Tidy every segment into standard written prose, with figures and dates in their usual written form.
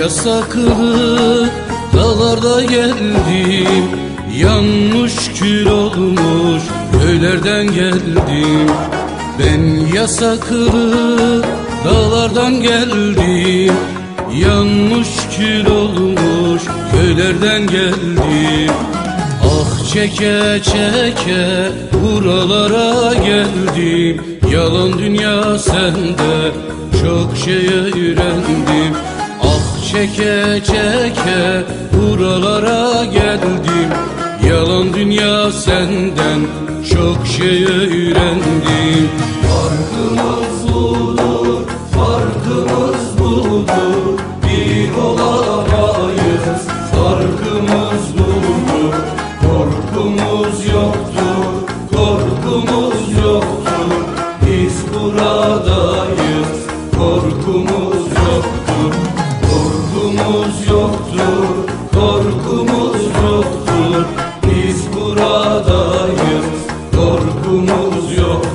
yasaklı dağlarda geldim, yanmış kül olmuş köylerden geldim. Ben yasaklı dağlardan geldim, yanmış kül olmuş köylerden geldim. Ah çeke çeke buralara geldim, yalan dünya sende çok şey öğrendim. Ah çeke çeke buralara geldim, yalan dünya senden çok şey öğrendim. Farkımız budur, farkımız budur, bir olamayız. Farkımız budur, korkumuz yoktur, korkumuz yoktur. Biz buradayız, korkumuz yoktur, korkumuz yoktur, korkumuz yoktur. Biz buradayız, korkumuz yoktur.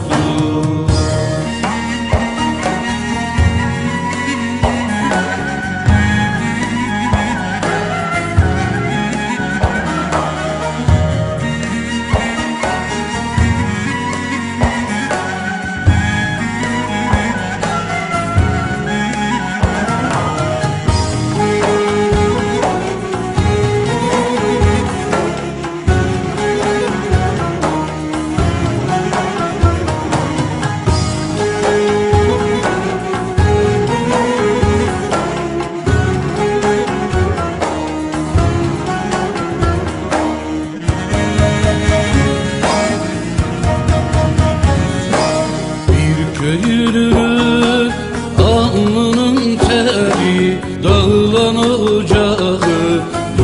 Köylünün alnının teri, dağılan ocağı,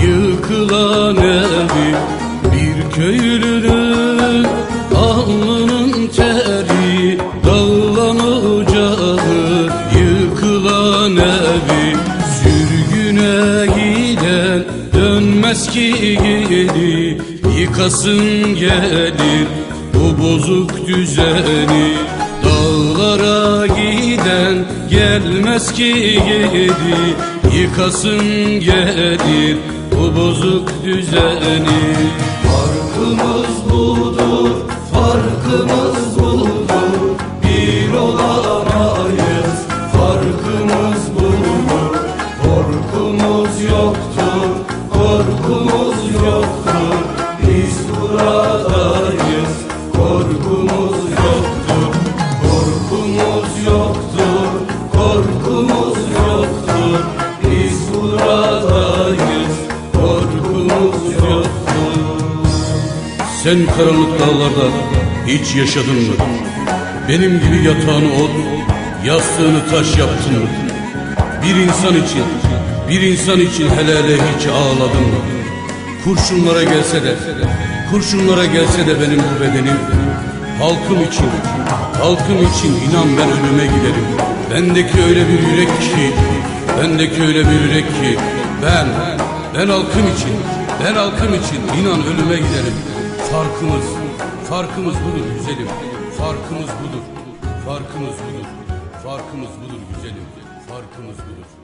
yıkılan evi. Bir köylünün alnının teri, dağılan ocağı, yıkılan evi. Sürgüne giden dönmez ki geri, yıkasın gelir bu bozuk düzeni. Dağlara giden gelmez ki geri, yıkasın gelir bu bozuk düzeni. Farkımız budur, farkımız budur, bir olamayız. Farkımız budur, korkumuz yoktur, korkumuz yoktur. Biz buradayız, korkumuz yoktur, korkumuz yoktur, korkumuz yoktur. Biz buradayız, korkumuz yoktur. Sen karanlık dağlarda hiç yaşadın mı? Benim gibi yatağını ot, yastığını taş yaptın mı? Bir insan için hele hele hiç ağladın mı? Kurşunlara gelse de benim bu bedenim, halkım için inan ben ölüme giderim. Bendeki öyle bir yürek ki, ben halkım için inan ölüme giderim. Farkımız budur güzelim, farkımız budur güzelim, farkımız budur.